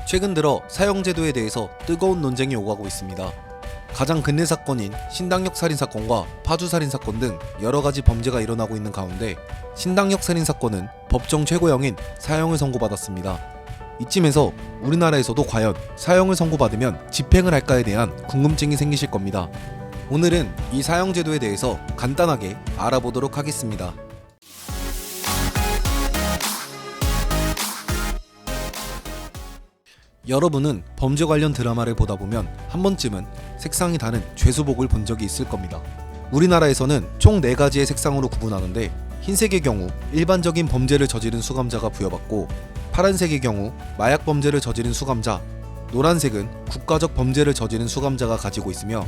최근 들어 사형제도에 대해서 뜨거운 논쟁이 오가고 있습니다. 가장 근래 사건인 신당역 살인사건과 파주 살인사건 등 여러가지 범죄가 일어나고 있는 가운데 신당역 살인사건은 법정 최고형인 사형을 선고받았습니다. 이쯤에서 우리나라에서도 과연 사형을 선고받으면 집행을 할까에 대한 궁금증이 생기실 겁니다. 오늘은 이 사형제도에 대해서 간단하게 알아보도록 하겠습니다. 여러분은 범죄 관련 드라마를 보다 보면 한 번쯤은 색상이 다른 죄수복을 본 적이 있을 겁니다. 우리나라에서는 총 4가지의 색상으로 구분하는데 흰색의 경우 일반적인 범죄를 저지른 수감자가 부여받고, 파란색의 경우 마약 범죄를 저지른 수감자, 노란색은 국가적 범죄를 저지른 수감자가 가지고 있으며,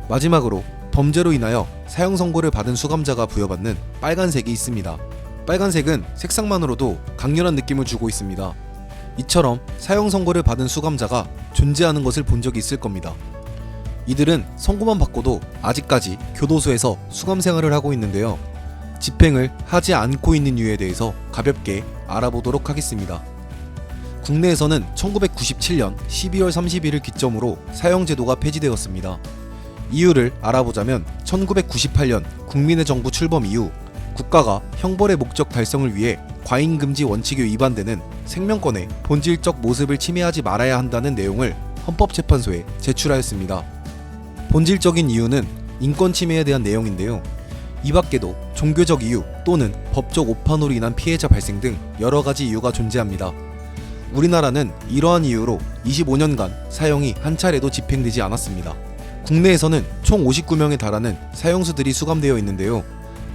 마지막으로 범죄로 인하여 사형 선고를 받은 수감자가 부여받는 빨간색이 있습니다. 빨간색은 색상만으로도 강렬한 느낌을 주고 있습니다. 이처럼 사형 선고를 받은 수감자가 존재하는 것을 본 적이 있을 겁니다. 이들은 선고만 받고도 아직까지 교도소에서 수감 생활을 하고 있는데요. 집행을 하지 않고 있는 이유에 대해서 가볍게 알아보도록 하겠습니다. 국내에서는 1997년 12월 30일을 기점으로 사형제도가 폐지되었습니다. 이유를 알아보자면 1998년 국민의 정부 출범 이후 국가가 형벌의 목적 달성을 위해 과잉금지 원칙에 위반되는 생명권의 본질적 모습을 침해하지 말아야 한다는 내용을 헌법재판소에 제출하였습니다. 본질적인 이유는 인권 침해에 대한 내용인데요. 이 밖에도 종교적 이유 또는 법적 오판으로 인한 피해자 발생 등 여러가지 이유가 존재합니다. 우리나라는 이러한 이유로 25년간 사형이 한 차례도 집행되지 않았습니다. 국내에서는 총 59명에 달하는 사형수들이 수감되어 있는데요.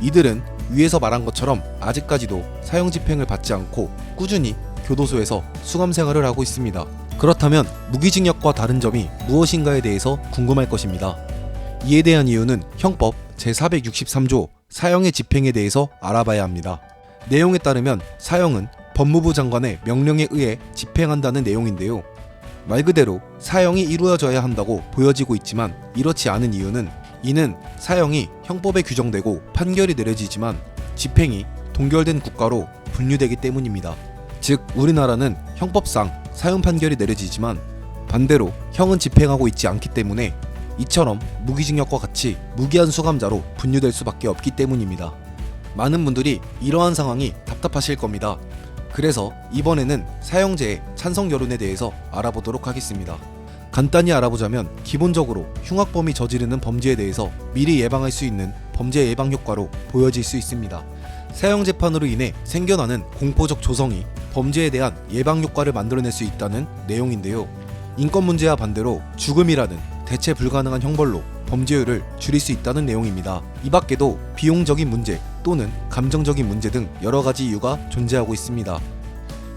이들은 위에서 말한 것처럼 아직까지도 사형 집행을 받지 않고 꾸준히 교도소에서 수감 생활을 하고 있습니다. 그렇다면 무기징역과 다른 점이 무엇인가에 대해서 궁금할 것입니다. 이에 대한 이유는 형법 제463조 사형의 집행에 대해서 알아봐야 합니다. 내용에 따르면 사형은 법무부 장관의 명령에 의해 집행한다는 내용인데요. 말 그대로 사형이 이루어져야 한다고 보여지고 있지만 이렇지 않은 이유는, 이는 사형이 형법에 규정되고 판결이 내려지지만 집행이 동결된 국가로 분류되기 때문입니다. 즉 우리나라는 형법상 사형 판결이 내려지지만 반대로 형은 집행하고 있지 않기 때문에 이처럼 무기징역과 같이 무기한 수감자로 분류될 수밖에 없기 때문입니다. 많은 분들이 이러한 상황이 답답하실 겁니다. 그래서 이번에는 사형제의 찬성 여론에 대해서 알아보도록 하겠습니다. 간단히 알아보자면 기본적으로 흉악범이 저지르는 범죄에 대해서 미리 예방할 수 있는 범죄 예방 효과로 보여질 수 있습니다. 사형 재판으로 인해 생겨나는 공포적 조성이 범죄에 대한 예방 효과를 만들어낼 수 있다는 내용인데요. 인권 문제와 반대로 죽음이라는 대체 불가능한 형벌로 범죄율을 줄일 수 있다는 내용입니다. 이 밖에도 비용적인 문제 또는 감정적인 문제 등 여러가지 이유가 존재하고 있습니다.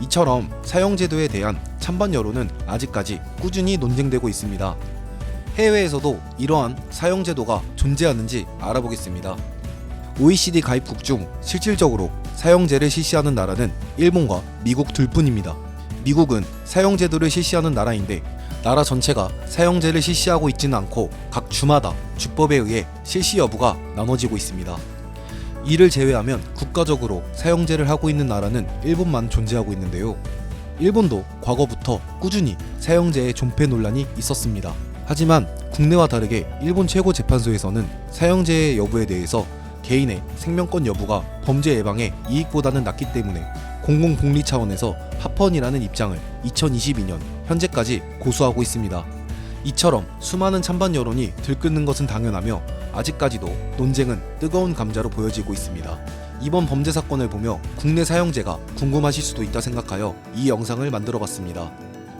이처럼 사형제도에 대한 찬반 여론은 아직까지 꾸준히 논쟁되고 있습니다. 해외에서도 이러한 사형제도가 존재하는지 알아보겠습니다. OECD 가입국 중 실질적으로 사형제를 실시하는 나라는 일본과 미국 둘뿐입니다. 미국은 사형제도를 실시하는 나라인데 나라 전체가 사형제를 실시하고 있지는 않고 각 주마다 주법에 의해 실시 여부가 나눠지고 있습니다. 이를 제외하면 국가적으로 사형제를 하고 있는 나라는 일본만 존재하고 있는데요. 일본도 과거부터 꾸준히 사형제의 존폐 논란이 있었습니다. 하지만 국내와 다르게 일본 최고재판소에서는 사형제의 여부에 대해서 개인의 생명권 여부가 범죄 예방에 이익보다는 낫기 때문에 공공복리 차원에서 합헌이라는 입장을 2022년 현재까지 고수하고 있습니다. 이처럼 수많은 찬반 여론이 들끓는 것은 당연하며 아직까지도 논쟁은 뜨거운 감자로 보여지고 있습니다. 이번 범죄 사건을 보며 국내 사형제가 궁금하실 수도 있다 생각하여 이 영상을 만들어봤습니다.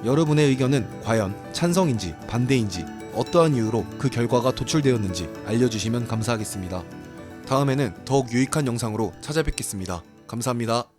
여러분의 의견은 과연 찬성인지 반대인지, 어떠한 이유로 그 결과가 도출되었는지 알려주시면 감사하겠습니다. 다음에는 더욱 유익한 영상으로 찾아뵙겠습니다. 감사합니다.